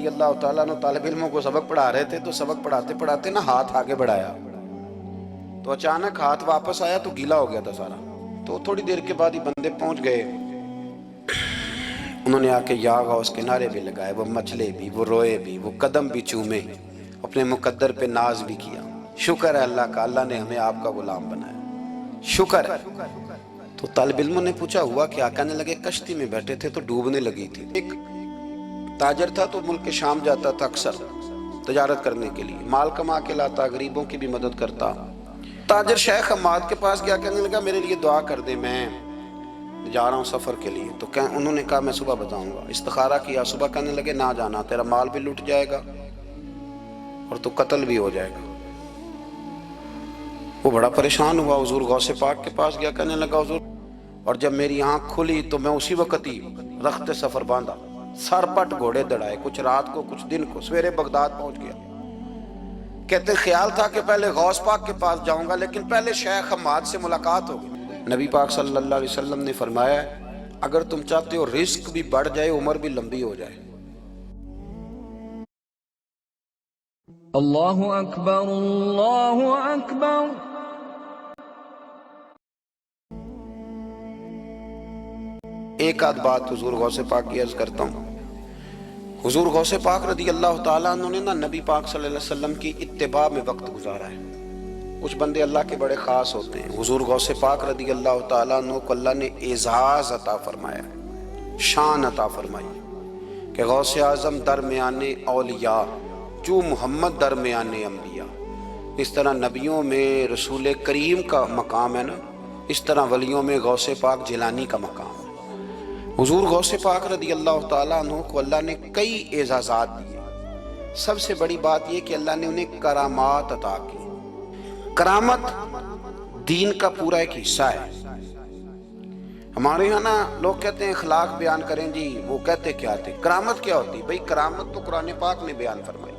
اللہ تعالیٰ نے طالب علموں کو سبق پڑھا رہے تھے تو سبق پڑھاتے پڑھاتے نا ہاتھ آگے بڑھایا تو اچانک ہاتھ واپس آیا تو گیلا ہو گیا تھا سارا. تو تھوڑی دیر کے بعد ہی بندے پہنچ گئے. انہوں نے آ کے یا غوث کے نعرے بھی لگائے, وہ مچلے بھی, وہ روئے بھی, وہ قدم بھی چومے, اپنے مقدر پہ ناز بھی کیا. شکر ہے اللہ کا, اللہ نے ہمیں آپ کا غلام بنایا, شکر ہے. تو طالب علموں نے پوچھا ہوا کیا؟ کہنے لگے کشتی میں بیٹھے تھے تو ڈوبنے لگی تھی. ایک تاجر تھا تو ملک کے شام جاتا تھا اکثر تجارت کرنے کے لیے, مال کما کے لاتا, غریبوں کی بھی مدد کرتا. تاجر شیخ حماد کے پاس گیا, کہنے لگا میرے لیے دعا کر دے, میں جا رہا ہوں سفر کے لیے. تو انہوں نے کہا میں صبح بتاؤں گا. استخارہ کیا صبح, کہنے لگے نہ جانا, تیرا مال بھی لٹ جائے گا اور تو قتل بھی ہو جائے گا. وہ بڑا پریشان ہوا, حضور غوث پاک کے پاس گیا, کہنے لگا حضور, اور جب میری آنکھ کھلی تو میں اسی وقت ہی رخت سفر باندھا, سر پٹ گھوڑے دڑائے, کچھ رات کو کچھ دن کو, سویرے بغداد پہنچ گیا. کہتے خیال تھا کہ پہلے غوث پاک کے پاس جاؤں گا, لیکن پہلے شیخ حماد سے ملاقات ہو گئی. نبی پاک صلی اللہ علیہ وسلم نے فرمایا اگر تم چاہتے ہو رزق بھی بڑھ جائے, عمر بھی لمبی ہو جائے. اللہ اکبر, اللہ اکبر. ایک آدھ بات حضور غوث پاک کی عرض کرتا ہوں. حضور غوث پاک رضی اللہ تعالیٰ عنہ نے نبی پاک صلی اللہ علیہ وسلم کی اتباع میں وقت گزارا ہے. کچھ بندے اللہ کے بڑے خاص ہوتے ہیں. حضور غوث پاک رضی اللہ تعالیٰ عنہ کو اللہ نے اعزاز عطا فرمایا, شان عطا فرمائی کہ غوث اعظم درمیان اولیاء, جو محمد درمیان انبیاء. اس طرح نبیوں میں رسول کریم کا مقام ہے نا, اس طرح ولیوں میں غوث پاک جیلانی کا مقام ہے. حضور غوث پاک رضی اللہ تعالیٰ عنہ کو اللہ نے کئی اعزازات دیے. سب سے بڑی بات یہ کہ اللہ نے انہیں کرامات عطا کی. کرامت دین کا پورا ایک حصہ ہے. ہمارے یہاں نا لوگ کہتے ہیں اخلاق بیان کریں جی, وہ کہتے کیا تھے, کرامت کیا ہوتی؟ بھئی کرامت تو قرآن پاک نے بیان فرمائی.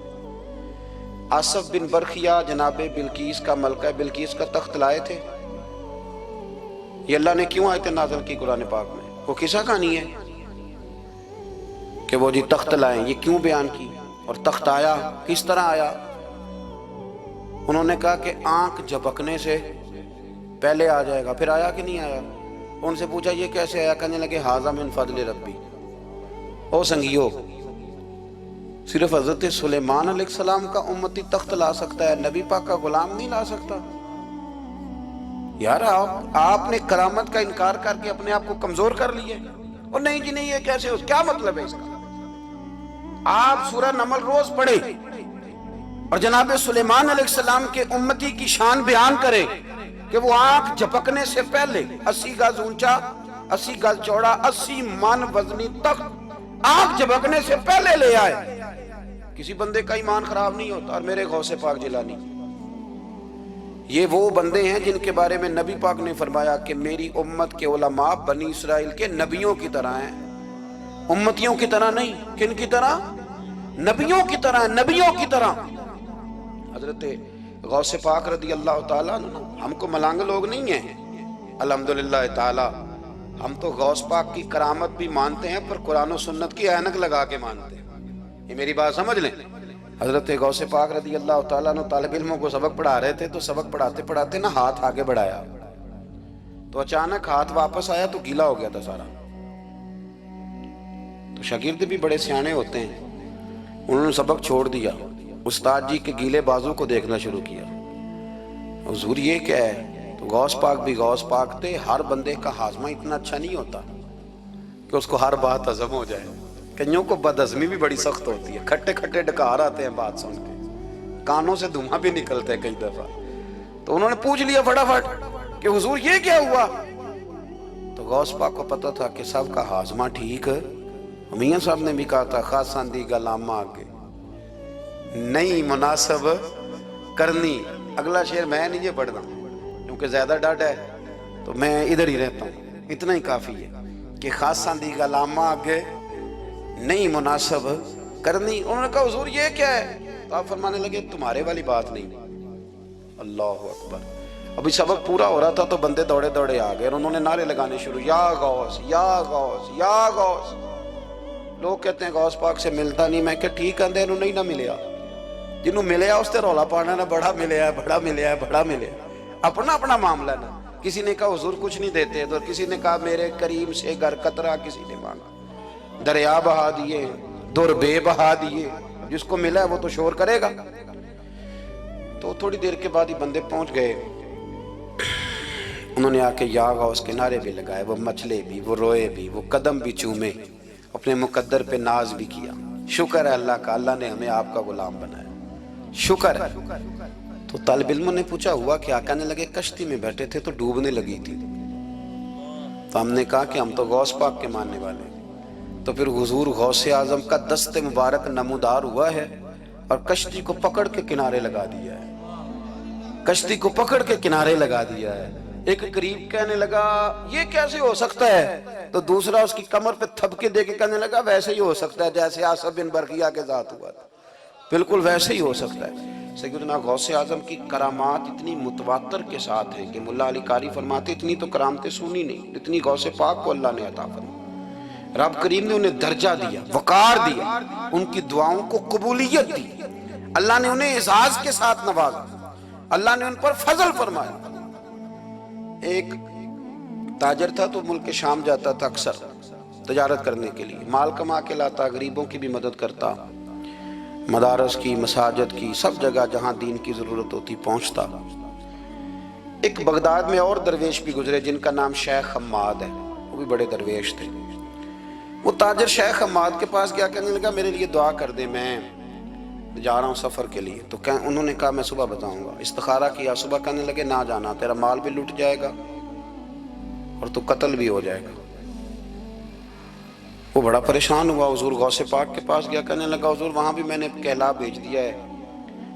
آصف بن برخیہ جناب بلقیس کا ملکہ بلقیس کا تخت لائے تھے. یہ اللہ نے کیوں آیت نازل کی قرآن پاک میں؟ وہ قصہ کہانی ہے کہ وہ جی تخت لائیں, یہ کیوں بیان کی؟ اور تخت آیا کس طرح آیا؟ انہوں نے کہا کہ آنکھ جھپکنے سے پہلے آ جائے گا. پھر آیا کہ نہیں آیا؟ ان سے پوچھا یہ کیسے آیا؟ کہنے لگے ھذا من فضل ربی. او سنگیو, صرف حضرت سلیمان علیہ السلام کا امتی تخت لا سکتا ہے, نبی پاک کا غلام نہیں لا سکتا. یار آپ نے کرامت کا انکار کر کے اپنے آپ کو کمزور کر لیا. اور نہیں جی نہیں, یہ کیسے ہو, کیا مطلب ہے اس کا؟ آپ سورہ نمل روز پڑھے اور جناب سلیمان علیہ السلام کے امتی کی شان بیان کرے کہ وہ آنکھ جھپکنے سے پہلے 80 گز اونچا, 80 گز چوڑا, 80 من وزنی تخت آنکھ جھپکنے سے پہلے لے آئے. کسی بندے کا ایمان خراب نہیں ہوتا. اور میرے غوث پاک جیلانی, یہ وہ بندے ہیں جن کے بارے میں نبی پاک نے فرمایا کہ میری امت کے علماء بنی اسرائیل کے نبیوں کی طرح ہیں, امتیوں کی طرح نہیں. کن کی طرح؟ نبیوں کی طرح, نبیوں کی طرح. حضرت غوث پاک رضی اللہ تعالیٰ عنہ, ہم کو ملانگ لوگ نہیں ہیں الحمدللہ تعالیٰ. ہم تو غوث پاک کی کرامت بھی مانتے ہیں پر قرآن و سنت کی اینک لگا کے مانتے ہیں. یہ میری بات سمجھ لیں. حضرت غوث پاک رضی اللہ تعالیٰ عنہ طالب علموں کو سبق پڑھا رہے تھے تو سبق پڑھاتے پڑھاتے نا ہاتھ آگے بڑھایا تو اچانک ہاتھ واپس آیا تو گیلا ہو گیا تھا سارا. تو شاگرد بھی بڑے سیانے ہوتے ہیں, انہوں نے سبق چھوڑ دیا, استاد جی کے گیلے بازو کو دیکھنا شروع کیا. حضور یہ کیا ہے؟ تو غوث پاک بھی غوث پاک تھے. ہر بندے کا ہاضمہ اتنا اچھا نہیں ہوتا کہ اس کو ہر بات ہضم ہو جائے. کئیوں کو بد ہضمی بھی بڑی سخت ہوتی ہے, کھٹے کھٹے ڈکار آتے ہیں بات سن کے, کانوں سے دھواں بھی نکلتے ہیں کئی دفعہ. تو انہوں نے پوچھ لیا فٹافٹ کہ حضور یہ کیا ہوا؟ تو غوث پاک کو پتا تھا کہ سب کا ہاضمہ ٹھیک ہے. میاں صاحب نے بھی کہا تھا خاصاں دی گلامہ آگے نہیں مناسب کرنی. اگلا شعر میں نہیں یہ پڑھنا کیونکہ زیادہ ڈاٹا ہے تو میں ادھر ہی رہتا ہوں. اتنا ہی کافی ہے کہ خاصاں دی گلامہ آگے نہیں مناسب کرنی. انہوں نے کہا حضور یہ کیا ہے؟ تو آپ فرمانے لگے تمہارے والی بات نہیں. اللہ اکبر. ابھی سبق پورا ہو رہا تھا تو بندے دوڑے دوڑے آ گئے اور انہوں نے نعرے لگانے شروع, یا غوث یا غوث یا غوث. لوگ کہتے ہیں غوث پاک سے ملتا نہیں. میں کہ ٹھیک آندے انہوں نہیں نہ ملیا, جنہوں ملیا اس تے رولا پانا نہ بڑا ملیا ہے, بڑا ملیا ہے, بڑا ملیا. اپنا اپنا معاملہ نا. کسی نے کہا حضور کچھ نہیں دیتے, تو کسی نے کہا میرے کریم سے گر قطرہ کسی نے مانگا, دریا بہا دیے, در بے بہا دیے. جس کو ملا ہے وہ تو شور کرے گا. تو تھوڑی دیر کے بعد ہی بندے پہنچ گئے. انہوں نے آ کے یا غوث کے نعرے بھی لگائے, وہ مچلے بھی, وہ روئے بھی, وہ قدم بھی چومے, اپنے مقدر پہ ناز بھی کیا. شکر ہے اللہ کا, اللہ نے ہمیں آپ کا غلام بنایا, شکر ہے. تو طالب علموں نے پوچھا ہوا کیا؟ کہنے لگے کشتی میں بیٹھے تھے تو ڈوبنے لگی تھی. تو ہم نے کہا کہ ہم تو غوث پاک کے ماننے والے. تو پھر حضور غوث اعظم کا دست مبارک نمودار ہوا ہے اور کشتی کو پکڑ کے کنارے لگا دیا ہے, کشتی کو پکڑ کے کنارے لگا دیا ہے. ایک قریب کہنے لگا یہ کیسے ہو سکتا ہے؟ تو دوسرا اس کی کمر پہ تھپکے دے کے کہنے لگا ویسے ہی ہو سکتا ہے جیسے آصف بن برقیہ کے ذات ہوا تھا, بالکل ویسے ہی ہو سکتا ہے. سیدنا غوث اعظم کی کرامات اتنی متواتر کے ساتھ ہیں کہ ملا علی قاری فرماتے اتنی تو کرامتیں سنی نہیں جتنی غوث پاک کو اللہ نے عطا فرمائی. رب کریم نے انہیں درجہ دیا, وقار دیا, ان کی دعاؤں کو قبولیت دی, اللہ نے انہیں اعزاز کے ساتھ نوازا, اللہ نے ان پر فضل فرمایا. ایک تاجر تھا تو ملک شام جاتا تھا اکثر تجارت کرنے کے لیے, مال کما کے لاتا, غریبوں کی بھی مدد کرتا, مدارس کی, مساجد کی, سب جگہ جہاں دین کی ضرورت ہوتی پہنچتا. ایک بغداد میں اور درویش بھی گزرے جن کا نام شیخ حماد ہے, وہ بھی بڑے درویش تھے. وہ تاجر شیخ حماد کے پاس گیا, کہنے لگا میرے لیے دعا کر دے, میں جا رہا ہوں سفر کے لیے. تو انہوں نے کہا میں صبح بتاؤں گا. استخارہ کیا صبح, کہنے لگے نہ جانا, تیرا مال بھی لٹ جائے گا اور تو قتل بھی ہو جائے گا. وہ بڑا پریشان ہوا, حضور غوث پاک کے پاس گیا, کہنے لگا حضور وہاں بھی میں نے کہلا بھیج دیا ہے,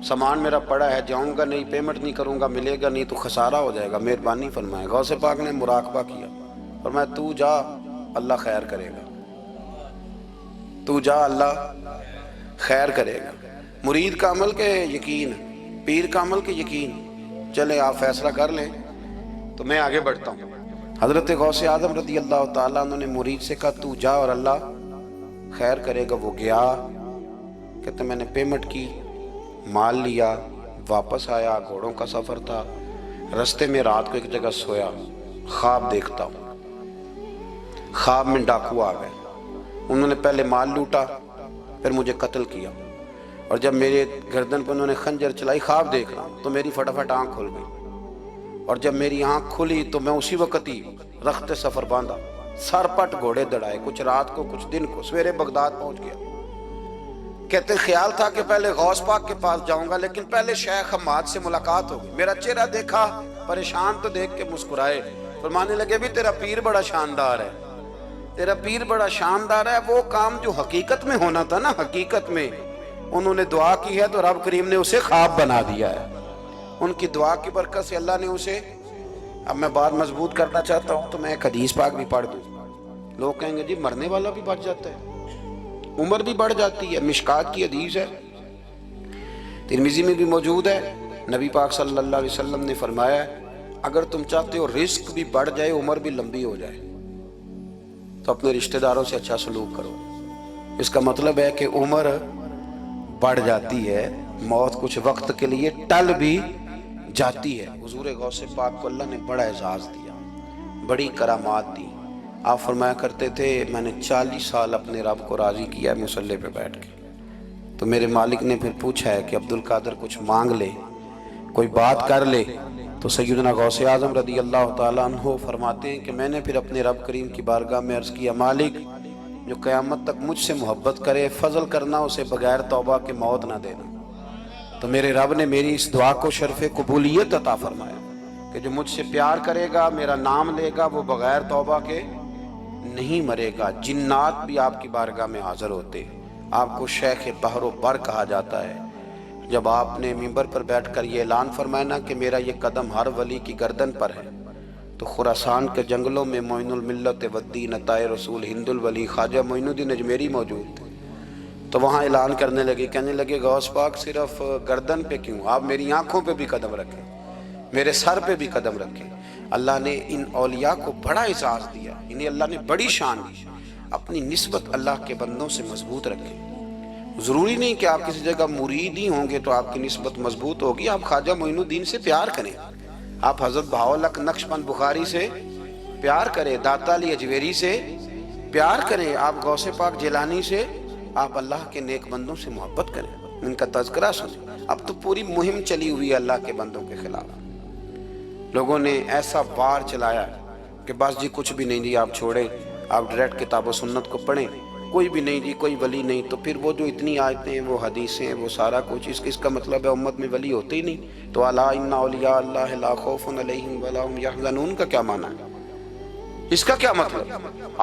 سامان میرا پڑا ہے, جاؤں گا نہیں, پیمنٹ نہیں کروں گا, ملے گا نہیں تو خسارہ ہو جائے گا, مہربانی فرمائے. غوث پاک نے مراقبہ کیا اور میں تو جا اللہ خیر کرے گا, تو جا اللہ خیر کرے گا. مرید کا عمل کے یقین, پیر کا عمل کے یقین. چلے آپ فیصلہ کر لیں تو میں آگے بڑھتا ہوں. حضرت غوث اعظم رضی اللہ تعالیٰ عنہ نے مرید سے کہا تو جا اور اللہ خیر کرے گا. وہ گیا, کہتے میں نے پیمنٹ کی, مال لیا, واپس آیا. گھوڑوں کا سفر تھا, رستے میں رات کو ایک جگہ سویا, خواب دیکھتا ہوں. خواب میں ڈاکو آ گئے, انہوں نے پہلے مال لوٹا, پھر مجھے قتل کیا, اور جب میرے گردن پہ انہوں نے خنجر چلائی, خواب دیکھ رہا ہوں تو میری فٹافٹ آنکھ کھل گئی, اور جب میری آنکھ کھلی تو میں اسی وقت ہی رخت سفر باندھا, سر پٹ گھوڑے دڑائے, کچھ رات کو کچھ دن کو, سویرے بغداد پہنچ گیا. کہتے خیال تھا کہ پہلے غوث پاک کے پاس جاؤں گا, لیکن پہلے شیخ حماد سے ملاقات ہو گئی. میرا چہرہ دیکھا, پریشان تو دیکھ کے مسکرائے, فرمانے لگے بھی تیرا پیر بڑا شاندار ہے, تیرا پیر بڑا شاندار ہے. وہ کام جو حقیقت میں ہونا تھا نا, حقیقت میں انہوں نے دعا کی ہے تو رب کریم نے اسے خواب بنا دیا ہے. ان کی دعا کی برکت سے اللہ نے اسے, اب میں بات مضبوط کرنا چاہتا ہوں تو میں ایک حدیث پاک بھی پڑھ دوں. لوگ کہیں گے جی مرنے والا بھی بچ جاتا ہے, عمر بھی بڑھ جاتی ہے. مشکات کی حدیث ہے, ترمذی میں بھی موجود ہے. نبی پاک صلی اللہ علیہ وسلم نے فرمایا ہے اگر تم چاہتے ہو رزق بھی بڑھ جائے, عمر بھی لمبی ہو جائے, تو اپنے رشتہ داروں سے اچھا سلوک کرو. اس کا مطلب ہے کہ عمر بڑھ جاتی ہے, موت کچھ وقت کے لیے ٹل بھی جاتی ہے. حضور غوث پاک کو اللہ نے بڑا اعزاز دیا, بڑی کرامات دی. آپ فرمایا کرتے تھے میں نے 40 سال اپنے رب کو راضی کیا ہے مصلی پہ بیٹھ کے. تو میرے مالک نے پھر پوچھا ہے کہ عبد القادر کچھ مانگ لے, کوئی بات کر لے. تو سیدنا غوث اعظم رضی اللہ تعالیٰ عنہ فرماتے ہیں کہ میں نے پھر اپنے رب کریم کی بارگاہ میں عرض کیا مالک جو قیامت تک مجھ سے محبت کرے, فضل کرنا اسے بغیر توبہ کے موت نہ دینا. تو میرے رب نے میری اس دعا کو شرف قبولیت عطا فرمایا کہ جو مجھ سے پیار کرے گا, میرا نام لے گا, وہ بغیر توبہ کے نہیں مرے گا. جنات بھی آپ کی بارگاہ میں حاضر ہوتے. آپ کو شیخ بحر و بر کہا جاتا ہے. جب آپ نے منبر پر بیٹھ کر یہ اعلان فرمایا نا کہ میرا یہ قدم ہر ولی کی گردن پر ہے, تو خراسان کے جنگلوں میں معین الملت والدین عطائے رسول ہند الولی خواجہ معین الدین اجمیری موجود تھے. تو وہاں اعلان کرنے لگے, کہنے لگے غوث پاک صرف گردن پہ کیوں, آپ میری آنکھوں پہ بھی قدم رکھیں, میرے سر پہ بھی قدم رکھیں. اللہ نے ان اولیاء کو بڑا اعزاز دیا, انہیں اللہ نے بڑی شان دی. اپنی نسبت اللہ کے بندوں سے مضبوط رکھیں۔ ضروری نہیں کہ آپ کسی جگہ مرید ہی ہوں گے تو آپ کی نسبت مضبوط ہوگی۔ آپ خواجہ معین الدین سے پیار کریں، آپ حضرت بہاؤالحق نقشبند بخاری سے پیار کریں، داتا علی اجویری سے پیار کریں، آپ غوث پاک جیلانی سے، آپ اللہ کے نیک بندوں سے محبت کریں، ان کا تذکرہ سنیں۔ اب تو پوری مہم چلی ہوئی ہے اللہ کے بندوں کے خلاف، لوگوں نے ایسا وار چلایا کہ بس جی کچھ بھی نہیں جی، آپ چھوڑیں، آپ ڈائریکٹ کتاب و سنت کو پڑھیں، کوئی بھی نہیں جی، کوئی ولی نہیں، تو پھر وہ جو اتنی آیتیں وہ حدیثیں وہ سارا کچھ، اس کا مطلب ہے امت میں ولی ہوتے ہی نہیں۔ تو الا ان اولیاء اللہ لا خوف علیہم ولا هم یحزنون کا کیا معنی ہے؟ اس کا کیا مطلب؟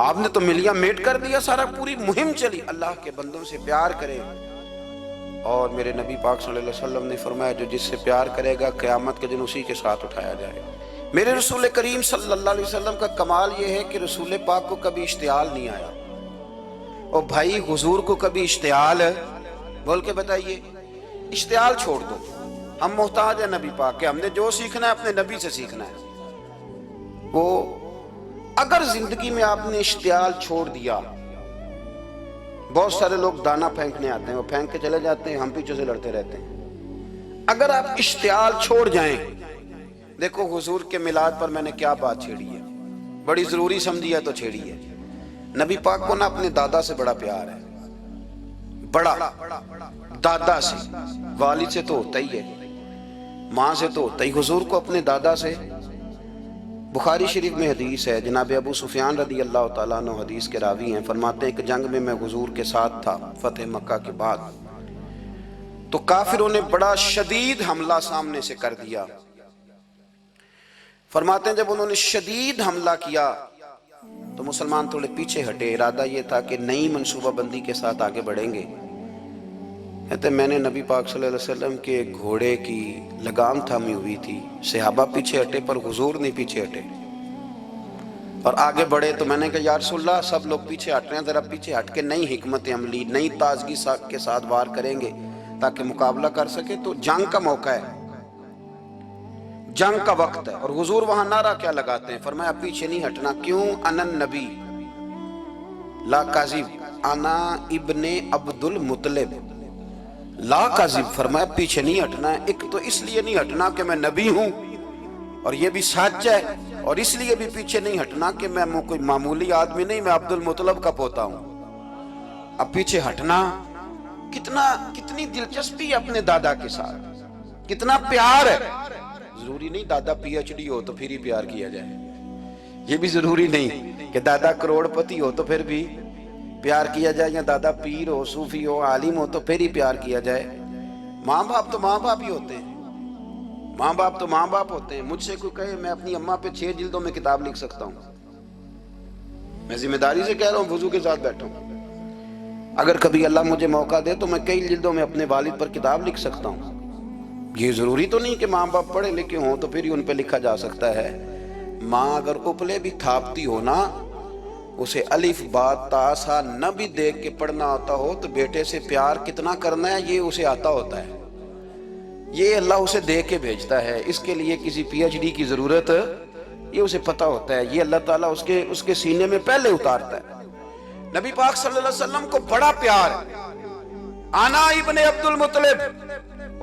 آپ نے تو ملیا میٹ کر دیا سارا، پوری مہم چلی اللہ کے بندوں سے پیار کریں۔ اور میرے نبی پاک صلی اللہ علیہ وسلم نے فرمایا جو جس سے پیار کرے گا قیامت کے دن اسی کے ساتھ اٹھایا جائے گا۔ میرے رسول کریم صلی اللہ علیہ وسلم کا کمال یہ ہے کہ رسول پاک کو کبھی اشتعال نہیں آیا، اور بھائی حضور کو کبھی اشتعال بول کے بتائیے، اشتعال چھوڑ دو، ہم محتاج ہیں نبی پاک کے، ہم نے جو سیکھنا ہے اپنے نبی سے سیکھنا ہے۔ وہ اگر زندگی میں آپ نے اشتعال چھوڑ دیا، بہت سارے لوگ دانا پھینکنے آتے ہیں، وہ پھینک کے چلے جاتے ہیں، ہم پیچھے سے لڑتے رہتے ہیں۔ اگر آپ اشتعال چھوڑ جائیں، دیکھو حضور کے میلاد پر میں نے کیا بات چھیڑی ہے، بڑی ضروری سمجھی ہے تو چھیڑی ہے۔ نبی پاک کو نا اپنے دادا سے بڑا پیار ہے، بڑا، دادا سے، والد سے تو ہوتا ہی ہے، ماں سے تو ہوتا ہی، حضور کو اپنے دادا سے۔ بخاری شریف میں حدیث ہے، جناب ابو سفیان رضی اللہ تعالیٰ عنہ حدیث کے راوی ہیں، فرماتے ہیں کہ جنگ میں حضور کے ساتھ تھا فتح مکہ کے بعد، تو کافروں نے بڑا شدید حملہ سامنے سے کر دیا۔ فرماتے ہیں جب انہوں نے شدید حملہ کیا تو مسلمان تھوڑے پیچھے ہٹے، ارادہ یہ تھا کہ نئی منصوبہ بندی کے ساتھ آگے بڑھیں گے۔ کہتے ہیں میں نے نبی پاک صلی اللہ علیہ وسلم کے گھوڑے کی لگام تھامی ہوئی تھی، صحابہ پیچھے ہٹے پر حضور نہیں پیچھے ہٹے اور آگے بڑھے، تو میں نے کہا یا رسول اللہ سب لوگ پیچھے ہٹ رہے ہیں، ذرا پیچھے ہٹ کے نئی حکمت عملی، نئی تازگی کے ساتھ وار کریں گے تاکہ مقابلہ کر سکے۔ تو جنگ کا موقع ہے، جنگ کا وقت ہے، اور حضور وہاں نعرہ کیا لگاتے ہیں، فرمایا پیچھے نہیں ہٹنا، کیوں؟ انا النبی لا کاذب انا ابن عبد المطلب لا کاذب، فرمایا پیچھے نہیں ہٹنا ہے، ایک تو اس لیے نہیں ہٹنا کہ میں نبی ہوں اور یہ بھی سچ ہے، اور اس لیے بھی پیچھے نہیں ہٹنا کہ میں کوئی معمولی آدمی نہیں، میں عبد المطلب کا پوتا ہوں۔ اب پیچھے ہٹنا، کتنی دلچسپی ہے اپنے دادا کے ساتھ، کتنا پیار ہے۔ ضروری نہیں دادا پی ایچ ڈی ہو تو پھر ہی پیار کیا جائے، یہ بھی ضروری نہیں کہ دادا کروڑ پتی ہو تو پھر بھی پیار کیا جائے، یا دادا پیر ہو، صوفی ہو، عالم ہو تو پھر ہی پیار کیا جائے۔ ماں باپ تو ماں باپ ہی ہوتے ہیں، ماں باپ تو ماں باپ ہوتے ہیں۔ مجھ سے کوئی کہے میں اپنی اماں پہ 6 جلدوں میں کتاب لکھ سکتا ہوں، میں ذمہ داری سے کہہ رہا ہوں، وضو کے ساتھ بیٹھا ہوں، اگر کبھی اللہ مجھے موقع دے تو میں کئی جلدوں میں اپنے والد پر کتاب لکھ سکتا ہوں۔ یہ ضروری تو نہیں کہ ماں باپ پڑھے لکھے ہوں تو پھر ہی ان پہ لکھا جا سکتا ہے۔ ماں اگر اپلے بھی تھاپتی ہو نا، اسے الف با تا سا نہ بھی دیکھ کے پڑھنا آتا ہو تو بیٹے سے پیار کتنا کرنا ہے یہ اسے آتا ہوتا ہے، یہ اللہ اسے دیکھ کے بھیجتا ہے، اس کے لیے کسی پی ایچ ڈی کی ضرورت یہ اسے پتا ہوتا ہے، یہ اللہ تعالیٰ اس کے سینے میں پہلے اتارتا ہے۔ نبی پاک صلی اللہ علیہ وسلم کو بڑا پیار ہے، انا ابن عبد المطلب،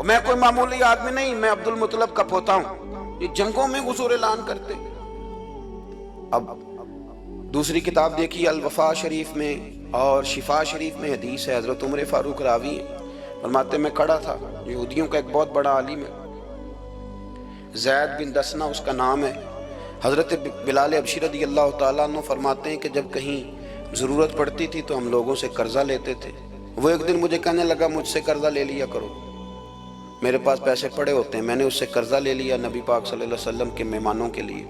میں کوئی معمولی آدمی نہیں، میں عبد المطلب کا پوتا ہوں۔ یہ جنگوں میں حضور اعلان کرتے۔ اب دوسری کتاب دیکھی الوفا شریف میں اور شفا شریف میں حدیث ہے، حضرت عمر فاروق راوی ہیں، فرماتے میں کھڑا تھا، یہودیوں کا ایک بہت بڑا عالم ہے، زید بن دسنا اس کا نام ہے، حضرت بلال حبشی رضی اللہ تعالیٰ عنہ فرماتے ہیں کہ جب کہیں ضرورت پڑتی تھی تو ہم لوگوں سے قرضہ لیتے تھے، وہ ایک دن مجھے کہنے لگا مجھ سے قرضہ لے لیا کرو، میرے پاس پیسے پڑے ہوتے ہیں، میں نے اس سے قرضہ لے لیا نبی پاک صلی اللہ علیہ وسلم کے مہمانوں کے لیے،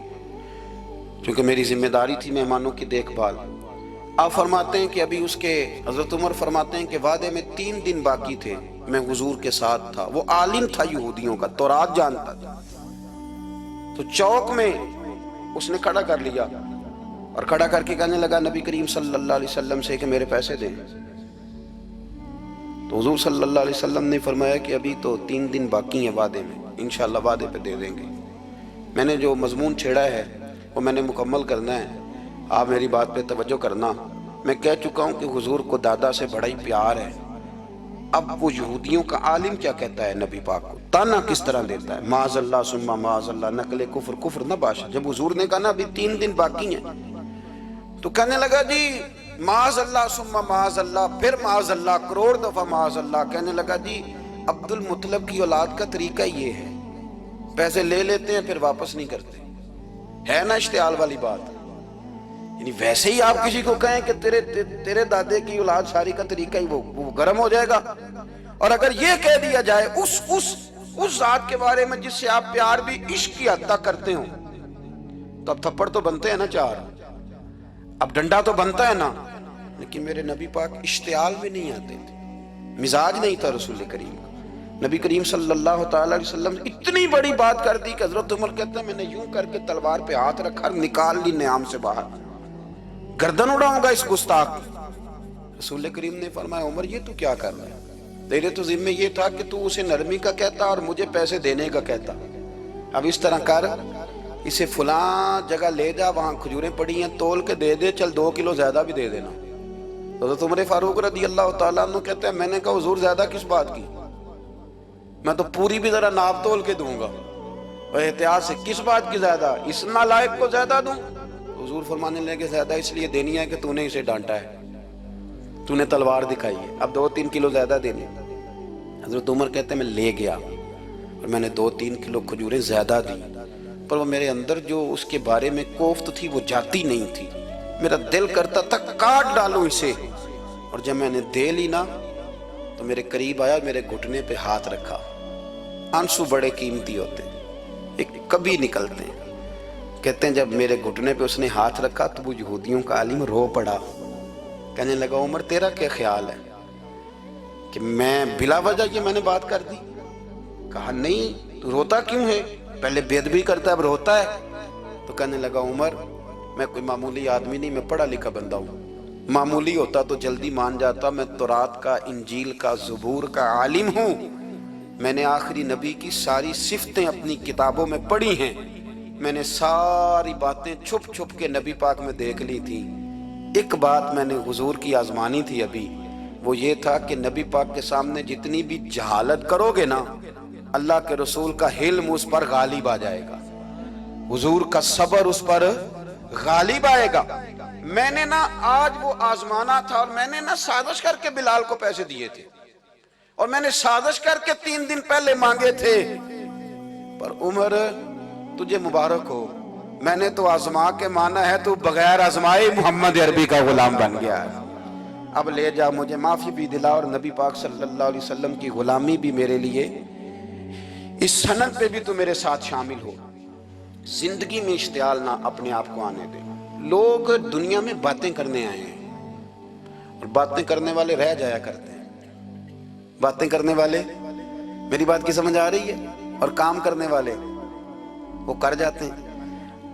کیونکہ میری ذمہ داری تھی مہمانوں کی دیکھ بھال۔ آپ فرماتے ہیں کہ ابھی اس کے حضرت عمر فرماتے ہیں کہ وعدے میں 3 دن باقی تھے، میں حضور کے ساتھ تھا، وہ عالم تھا یہودیوں کا، تورات جانتا تھا، تو چوک میں اس نے کھڑا کر لیا اور کھڑا کر کے کہنے لگا نبی کریم صلی اللہ علیہ وسلم سے کہ میرے پیسے دیں، تو حضور صلی اللہ علیہ وسلم نے فرمایا کہ ابھی تو 3 دن باقی ہیں وعدے میں، انشاءاللہ وعدے پہ دے دیں گے، میں نے جو مضمون چھیڑا ہے وہ میں نے مکمل کرنا ہے، آپ میری بات پہ توجہ کرنا۔ میں کہہ چکا ہوں کہ حضور کو دادا سے بڑا ہی پیار ہے. اب وہ یہودیوں کا عالم کیا کہتا ہے نبی پاک کو, تانا کس طرح دیتا ہے, معاذ اللہ ثم معاذ اللہ, نقل کفر کفر نہ باشا. جب حضور نے کہا نا ابھی 3 دن باقی ہیں, تو کہنے لگا جی معاذ اللہ ثم معاذ اللہ, پھر معاذ اللہ, کروڑ دفعہ معاذ اللہ. کہنے لگا جی عبد المطلب کی اولاد کا طریقہ یہ ہے, پیسے لے لیتے ہیں پھر واپس نہیں کرتے. ہے نا اشتعال والی بات. یعنی ویسے ہی آپ کسی کو کہیں کہ تیرے دادے کی اولاد شاری کا طریقہ ہی وہ گرم ہو جائے گا. اور اگر یہ کہہ دیا جائے اس ذات کے بارے میں جس سے آپ پیار بھی عشق کی حد تک کرتے ہوں, تو اب تھپڑ تو بنتے ہیں نا 4, اب ڈنڈا تو بنتا ہے نا. لیکن میرے نبی پاک اشتعال میں نہیں آتے تھے, مزاج نہیں تھا رسول کریم کا. نبی کریم صلی اللہ تعالی علیہ وسلم اتنی بڑی بات کر دی کہ حضرت عمر کہتے ہیں میں نے یوں کر کے تلوار پہ ہاتھ رکھا اور نکال لی نیام سے باہر, گردن اڑاؤں گا اس گستاخ. رسول کریم نے فرمایا عمر یہ تو کیا کر رہا ہے, تیرے تو ذمہ یہ تھا کہ تو اسے نرمی کا کہتا اور مجھے پیسے دینے کا کہتا. اب اس طرح کر, اسے فلاں جگہ لے جا, وہاں کھجوریں پڑی ہیں تول کے دے دے, چل 2 کلو زیادہ بھی دے دینا. حضرت عمر فاروق رضی اللہ تعالیٰ عنہ کہتے ہیں میں نے کہا حضور زیادہ کس بات کی, میں تو پوری بھی ذرا ناپ تول کے دوں گا. اور احتیاط سے, کس بات کی زیادہ, اس نالائق کو زیادہ دوں؟ حضور فرمانے لگے زیادہ اس لیے دینی ہے کہ تو نے اسے ڈانٹا ہے, تو نے تلوار دکھائی ہے, اب 2-3 کلو زیادہ دینی. حضرت عمر کہتے ہیں میں لے گیا اور میں نے 2-3 کلو کھجوریں زیادہ دی, پر وہ میرے اندر جو اس کے بارے میں کوفت تھی وہ جاتی نہیں تھی. میرا دل کرتا تھا کاٹ ڈالوں اسے, اور جب میں نے دے لی نا تو میرے قریب آیا, میرے گھٹنے پہ ہاتھ رکھا. آنسو بڑے قیمتی ہوتے ہیں, ایک کبھی نکلتے ہیں. کہتے ہیں جب میرے گھٹنے پہ اس نے ہاتھ رکھا تو وہ یہودیوں کا عالم رو پڑا. کہنے لگا عمر تیرا کیا خیال ہے کہ میں بلا وجہ یہ میں نے بات کر دی؟ کہا نہیں, تو روتا کیوں ہے, پہلے بے ادبی کرتا ہے اب روتا ہے. تو کہنے لگا عمر میں کوئی معمولی آدمی نہیں, میں پڑھا لکھا بندہ ہوں. معمولی ہوتا تو جلدی مان جاتا, میں تورات کا, انجیل کا, زبور کا عالم ہوں. میں نے آخری نبی کی ساری صفتیں اپنی کتابوں میں پڑھی ہیں. میں نے ساری باتیں چھپ چھپ کے نبی پاک میں دیکھ لی تھی. ایک بات میں نے حضور کی آزمانی تھی ابھی, وہ یہ تھا کہ نبی پاک کے سامنے جتنی بھی جہالت کرو گے نا, اللہ کے رسول کا علم اس پر غالب آ جائے گا, حضور کا صبر اس پر غالب آئے گا. میں نے نا آج وہ آزمانا تھا, اور میں نے نا سازش کر کے بلال کو پیسے دیے تھے, اور میں نے سازش کر کے 3 دن پہلے مانگے تھے. پر عمر تجھے مبارک ہو, میں نے تو آزما کے مانا ہے, تو بغیر آزمائے محمد عربی کا غلام بن گیا ہے. اب لے جا, مجھے معافی بھی دلا, اور نبی پاک صلی اللہ علیہ وسلم کی غلامی بھی میرے لیے, اس سند پہ بھی تو میرے ساتھ شامل ہو. زندگی میں اشتعال نہ اپنے آپ کو آنے دے. لوگ دنیا میں باتیں کرنے آئے ہیں, اور باتیں کرنے والے رہ جایا کرتے ہیں. باتیں کرنے والے, میری بات کی سمجھ آ رہی ہے, اور کام کرنے والے وہ کر جاتے ہیں.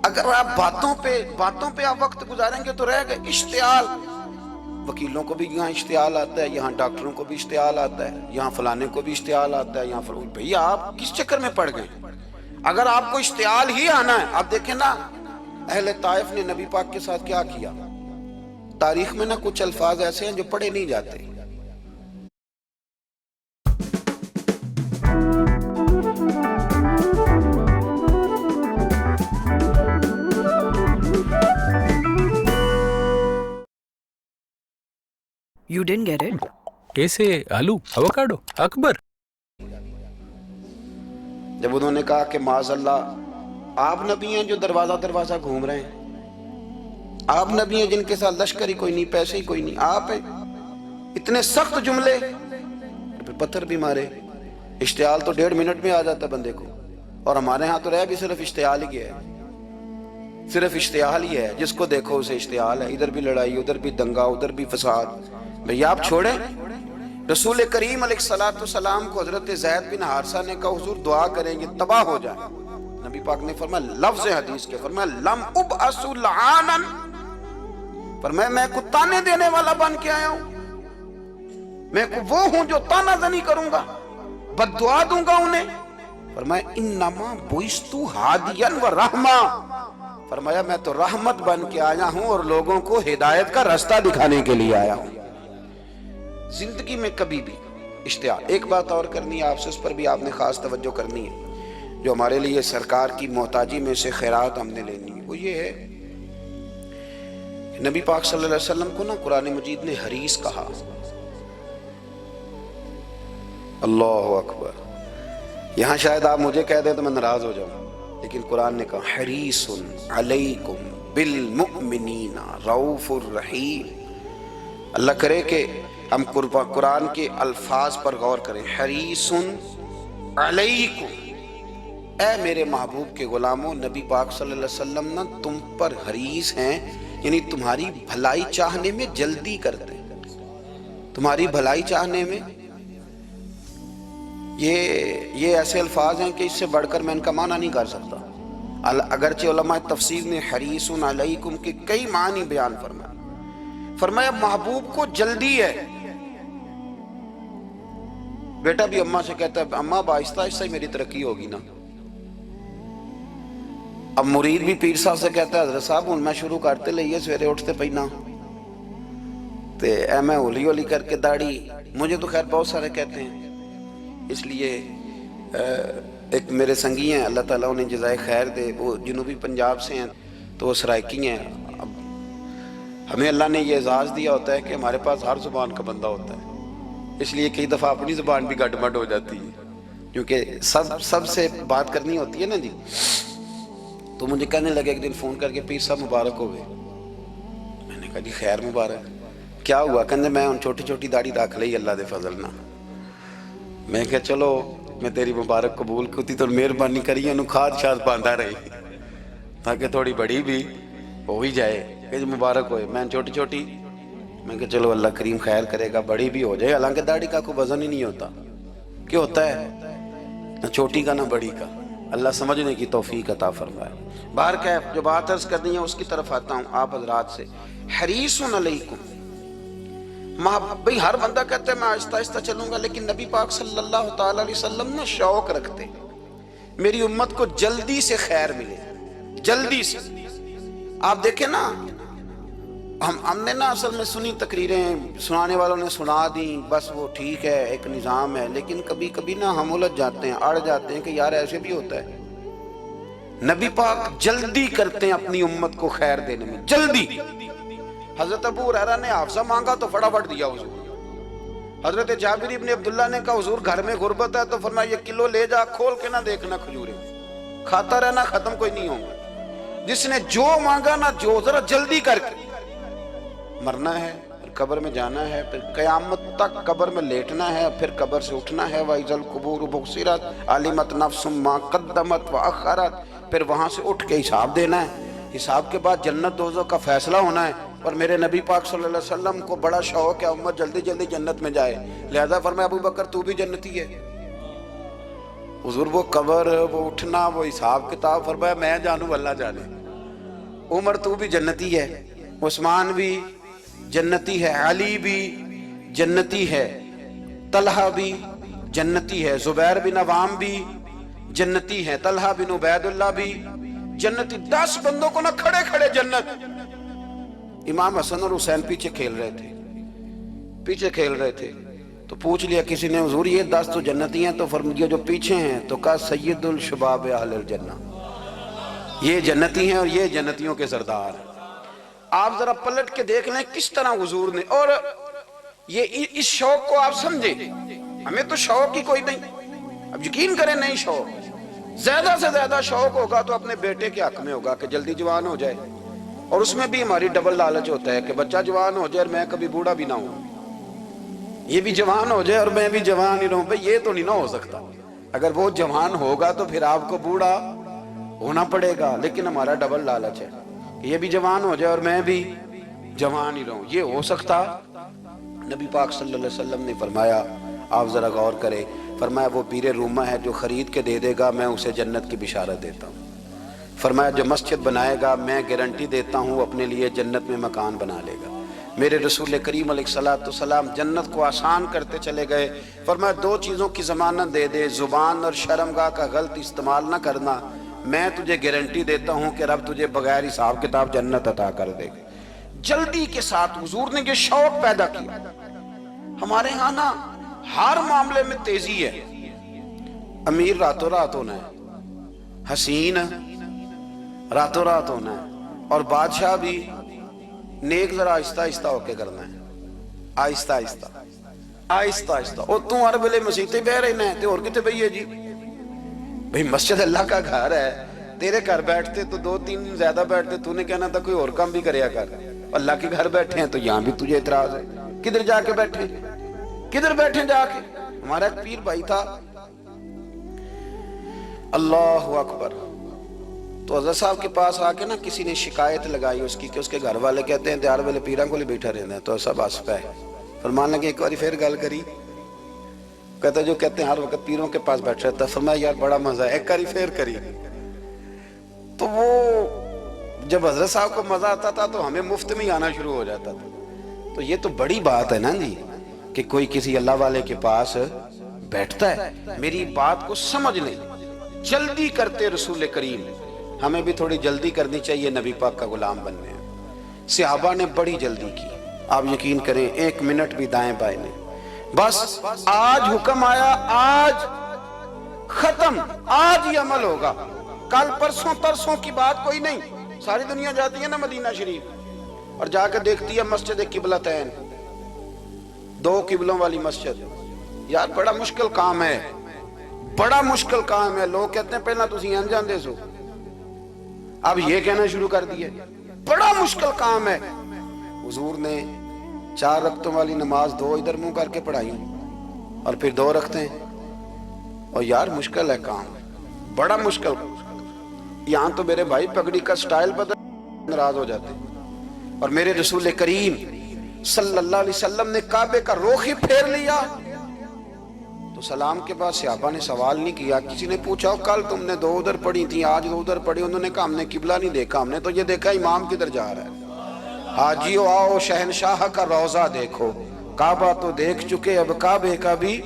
اگر آپ باتوں پہ آپ وقت گزاریں گے تو رہ گئے. اشتعال, وکیلوں کو بھی یہاں اشتعال آتا ہے, یہاں ڈاکٹروں کو بھی اشتعال آتا ہے, یہاں فلانے کو بھی اشتعال آتا ہے, یہاں بھئی آپ کس چکر میں پڑ گئے؟ اگر آپ کو اشتعال ہی آنا ہے, آپ دیکھیں نا اہل طائف نے نبی پاک کے ساتھ کیا کیا. تاریخ میں نا کچھ الفاظ ایسے ہیں جو پڑھے نہیں جاتے. You didn't get it? کیسے آلو اوکاڈو اکبر. جب انہوں نے کہا کہ معاذ اللہ آپ نبی ہیں جو دروازہ گھوم رہے ہیں, آپ نبی ہیں جن کے ساتھ لشکر ہی کوئی نہیں, پیسے ہی کوئی نہیں, آپ ہیں. اتنے سخت جملے, پھر پتھر بھی مارے. اشتعال تو 1.5 منٹ میں آ جاتا بندے کو, اور ہمارے ہاں تو رہ بھی صرف اشتعال ہی ہے, صرف اشتعال ہی ہے. جس کو دیکھو اسے اشتعال ہے, ادھر بھی لڑائی, ادھر بھی دنگا, ادھر بھی فساد. بھئی آپ چھوڑیں. رسول کریم علیہ السلام کو حضرت زید بن حارثہ نے کہا حضور دعا کریں گے تباہ ہو جائے. نبی پاک نے فرمایا, لفظ حدیث کے فرمایا لم ابعث لعانا, فرمایا میں کو تانے دینے والا بن کے آیا ہوں, میں کو وہ ہوں جو تانا زنی کروں گا, بد دعا دوں گا انہیں. فرمایا انما بعثت ہادیا و رحمہ, فرمایا میں تو رحمت بن کے آیا ہوں اور لوگوں کو ہدایت کا راستہ دکھانے کے لیے آیا ہوں۔ زندگی میں کبھی بھی اشتہار۔ ایک بات اور کرنی ہے آپ سے، اس پر بھی آپ نے خاص توجہ کرنی ہے، جو ہمارے لیے سرکار کی محتاجی میں سے خیرات ہم نے لینی ہے، وہ یہ ہے کہ نبی پاک صلی اللہ علیہ وسلم کو نا قرآن مجید نے حریص کہا۔ اللہ اکبر۔ یہاں شاید آپ مجھے کہہ دیں تو میں ناراض ہو جاؤں، لیکن قرآن نے کہا حریص علیکم بالمؤمنین رؤوف الرحیم۔ اللہ کرے کہ ہم قرآن کے الفاظ پر غور کریں۔ حریص علیکم، اے میرے محبوب کے غلاموں، نبی پاک صلی اللہ علیہ وسلم نا تم پر حریص ہیں، یعنی تمہاری بھلائی چاہنے میں جلدی کرتے ہیں، تمہاری بھلائی چاہنے میں۔ یہ ایسے الفاظ ہیں کہ اس سے بڑھ کر میں ان کا معنی نہیں کر سکتا، اگرچہ علماء تفسیر نے حریص علیکم کے کئی معنی بیان فرمایا محبوب کو جلدی ہے۔ بیٹا بھی اماں سے کہتا ہے اماں آہستہ آہستہ ہی میری ترقی ہوگی نا۔ اب مرید بھی پیر صاحب سے کہتا ہے حضرت صاحب ہوں میں شروع کرتے لئیے سویرے اٹھتے پہنا تے اے میں ہولی ہولی کر کے داڑھی، مجھے تو خیر بہت سارے کہتے ہیں۔ اس لیے ایک میرے سنگی ہیں، اللہ تعالیٰ انہیں جزائے خیر دے، وہ جنوبی پنجاب سے ہیں تو وہ سرائکی ہیں۔ اب ہمیں اللہ نے یہ اعزاز دیا ہوتا ہے کہ ہمارے پاس ہر زبان کا بندہ ہوتا ہے، اس لیے کئی دفعہ اپنی زبان بھی گڈ مڈ ہو جاتی ہے، کیونکہ سب سے بات کرنی ہوتی ہے نا جی۔ تو مجھے کہنے لگے ایک دن فون کر کے پیر صاحب مبارک ہو گئے۔ میں نے کہا جی خیر مبارک، کیا ہوا؟ کہنے میں ان چھوٹی چھوٹی داڑھی رکھ لئی اللہ دے فضل نہ۔ میں کہا چلو میں تیری مبارک قبول کرتی تو مہربانی کری انہوں کھاد شاد باندھا رہی تاکہ تھوڑی بڑی بھی ہو ہی جائے کہ جی مبارک ہوئے۔ میں چھوٹی چھوٹی، میں کہا چلو اللہ کریم خیر کرے گا بڑی بھی ہو جائے، حالانکہ داڑھی کا کوئی وزن ہی نہیں ہوتا، کیا ہوتا ہے نہ چھوٹی کا نہ بڑی کا، اللہ سمجھنے کی توفیق عطا فرمائے۔ باہر کہ جو بات عرض کرنی ہے اس کی طرف آتا ہوں آپ حضرات سے۔ حریص علیکم، بھئی ہر بندہ کہتا ہے میں آہستہ آہستہ چلوں گا، لیکن نبی پاک صلی اللہ تعالیٰ علیہ وسلم نے شوق رکھتے میری امت کو جلدی سے خیر ملے، جلدی سے۔ آپ دیکھیں نا ہم نے نا اصل میں سنی تقریریں، سنانے والوں نے سنا دیں، بس وہ ٹھیک ہے ایک نظام ہے، لیکن کبھی کبھی نا ہم الجھ جاتے ہیں، اڑ جاتے ہیں کہ یار ایسے بھی ہوتا ہے۔ نبی پاک جلدی کرتے ہیں اپنی امت کو خیر دینے میں، جلدی۔ حضرت ابو ہریرہ نے حافظہ مانگا تو فٹافٹ دیا حضور۔ حضرت جابر ابن عبداللہ نے کہا حضور گھر میں غربت ہے تو فرمایا یہ کلو لے جا، کھول کے نہ دیکھنا کھجوریں، کھاتا رہنا ختم کوئی نہیں ہوگا۔ جس نے جو مانگا نا جو ذرا جلدی کر کے، مرنا ہے پھر قبر میں جانا ہے، پھر قیامت تک قبر میں لیٹنا ہے، پھر قبر سے اٹھنا ہے۔ وَإِذَا الْقُبُورُ بُعْثِرَتْ عَلِمَتْ نَفْسٌ مَا قَدَّمَتْ وَأَخَّرَتْ، پھر وہاں سے اٹھ کے حساب دینا ہے، حساب کے بعد جنت دوزخ کا فیصلہ ہونا ہے۔ اور میرے نبی پاک صلی اللہ علیہ وسلم کو بڑا شوق ہے امت جلدی جلدی جنت میں جائے، لہذا فرمایا ابو بکر تو بھی جنتی ہے۔ حضور وہ قبر، وہ اٹھنا، وہ حساب کتاب، فرمایا میں جانوں اللہ جانے۔ عمر تو بھی جنتی ہے، عثمان بھی جنتی ہے، علی بھی جنتی ہے، طلحہ بھی جنتی ہے، زبیر بن عوام بھی جنتی ہے، طلحہ بن عبید اللہ بھی جنتی۔ 10 بندوں کو نہ کھڑے کھڑے جنت۔ امام حسن اور حسین پیچھے کھیل رہے تھے تو پوچھ لیا کسی نے حضور یہ 10 تو جنتی ہیں، تو فرمایا جو پیچھے ہیں، تو کہا سید الشباب اہل الجنہ، یہ جنتی ہیں اور یہ جنتیوں کے سردار۔ آپ ذرا پلٹ کے دیکھ لیں کس طرح حضور نے، اور یہ اس شوق کو آپ سمجھیں، ہمیں تو شوق ہی کوئی نہیں، اب یقین کریں نہیں شوق، زیادہ سے زیادہ شوق ہوگا تو اپنے بیٹے کے حق میں ہوگا کہ جلدی جوان ہو جائے، اور اس میں بھی ہماری ڈبل لالچ ہوتا ہے کہ بچہ جوان ہو جائے اور میں کبھی بوڑھا بھی نہ ہوں، یہ بھی جوان ہو جائے اور میں بھی جوان ہی رہوں۔ بھئی یہ تو نہیں نہ ہو سکتا، اگر وہ جوان ہوگا تو پھر آپ کو بوڑھا ہونا پڑے گا، لیکن ہمارا ڈبل لالچ ہے کہ یہ بھی جوان ہو جائے اور میں بھی جوان ہی رہوں، یہ ہو سکتا؟ نبی پاک صلی اللہ علیہ وسلم نے فرمایا، آپ ذرا غور کریں، فرمایا وہ بیر رومہ ہے جو خرید کے دے دے گا میں اسے جنت کی بشارت دیتا ہوں۔ فرمایا جو مسجد بنائے گا میں گارنٹی دیتا ہوں اپنے لیے جنت میں مکان بنا لے گا۔ میرے رسول کریم علیہ السلام جنت کو آسان کرتے چلے گئے، فرمایا 2 چیزوں کی ضمانت دے دے، زبان اور شرمگاہ کا غلط استعمال نہ کرنا، میں تجھے گارنٹی دیتا ہوں کہ رب تجھے بغیر حساب کتاب جنت عطا کر دے گا۔ جلدی کے ساتھ حضور نے یہ شوق پیدا کیا۔ ہمارے ہاں نا ہر معاملے میں تیزی ہے، امیر راتوں رات ہونا ہے، حسین راتوں رات ہونا ہے، اور بادشاہ بھی نیک ذرا آہستہ آہستہ ہو کے کرنا ہے، آہستہ آہستہ آہستہ آہستہ۔ اور تو ہر ویلے مسیطے بہ رہنا ہے تے اور کتے بھئی ہے جی؟ بھئی مسجد اللہ کا گھر ہے، تیرے گھر بیٹھتے تو 2-3 دن زیادہ بیٹھتے، تو نے کہنا تھا کوئی اور کام بھی کریا کر۔ اللہ کے گھر بیٹھے ہیں تو یہاں بھی تجھے اعتراض ہے، کدھر جا کے بیٹھے، کدھر بیٹھے جا کے؟ ہمارا ایک پیر بھائی تھا، اللہ اکبر، تو حضرت صاحب کے پاس آ کے نا کسی نے شکایت لگائی اس کی کہ اس کے گھر والے کہتے ہیں تیار والے پیران کو لے بیٹھا رہنا ہے، تو سب ہنس پہ فرمان لگے ایک باری پھر گل کری، کہتا جو کہتے ہیں ہر وقت پیروں کے پاس بیٹھ رہتا، فرمایا یار بڑا مزہ ہے، ایک باری پھر کری۔ تو وہ جب حضرت صاحب کو مزہ آتا تھا تو ہمیں مفت میں آنا شروع ہو جاتا تھا۔ تو یہ تو بڑی بات ہے نا جی کہ کوئی کسی اللہ والے کے پاس بیٹھتا ہے۔ میری بات کو سمجھ لیں، جلدی کرتے رسول کریم، ہمیں بھی تھوڑی جلدی کرنی چاہیے نبی پاک کا غلام بننے ہیں۔ صحابہ نے بڑی جلدی کی، آپ یقین کریں 1 منٹ بھی دائیں بائیں نہیں، بس آج حکم آیا، آج ختم، آج ہی عمل ہوگا، کل پرسوں ترسوں کی بات کوئی نہیں۔ ساری دنیا جاتی ہے نا مدینہ شریف اور جا کے دیکھتی ہے مسجد قبلتین، 2 قبلوں والی مسجد، یار بڑا مشکل کام ہے، بڑا مشکل کام ہے۔ لوگ کہتے ہیں پہلا تسی انجان دے سو، اب یہ کہنا شروع کر دیے بڑا مشکل کام ہے۔ حضور نے 4 رکعتوں والی نماز 2 ادھر منہ کر کے پڑھائی اور پھر 2 رکھتے ہیں، اور یار مشکل ہے کام، بڑا مشکل۔ یہاں تو میرے بھائی پگڑی کا سٹائل بدل ناراض ہو جاتے، اور میرے رسول کریم صلی اللہ علیہ وسلم نے کعبے کا رخ ہی پھیر لیا تو سلام کے بعد صحابہ نے سوال نہیں کیا۔ کسی نے پوچھا کل تم نے 2 ادھر پڑھی تھی، آج 2 ادھر پڑھی، انہوں نے کہا ہم نے قبلہ نہیں دیکھا، ہم نے تو یہ دیکھا امام کدھر جا رہا ہے۔ حاجیو آؤ شہنشاہ کا روضہ دیکھو، کعبہ تو دیکھ چکے اب کعبے کا بھی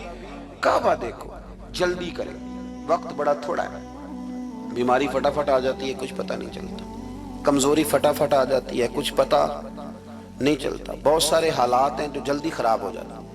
کعبہ دیکھو۔ جلدی کریں، وقت بڑا تھوڑا ہے، بیماری فٹافٹ آ جاتی ہے کچھ پتہ نہیں چلتا، کمزوری فٹافٹ آ جاتی ہے کچھ پتہ نہیں چلتا، بہت سارے حالات ہیں جو جلدی خراب ہو جاتے ہیں۔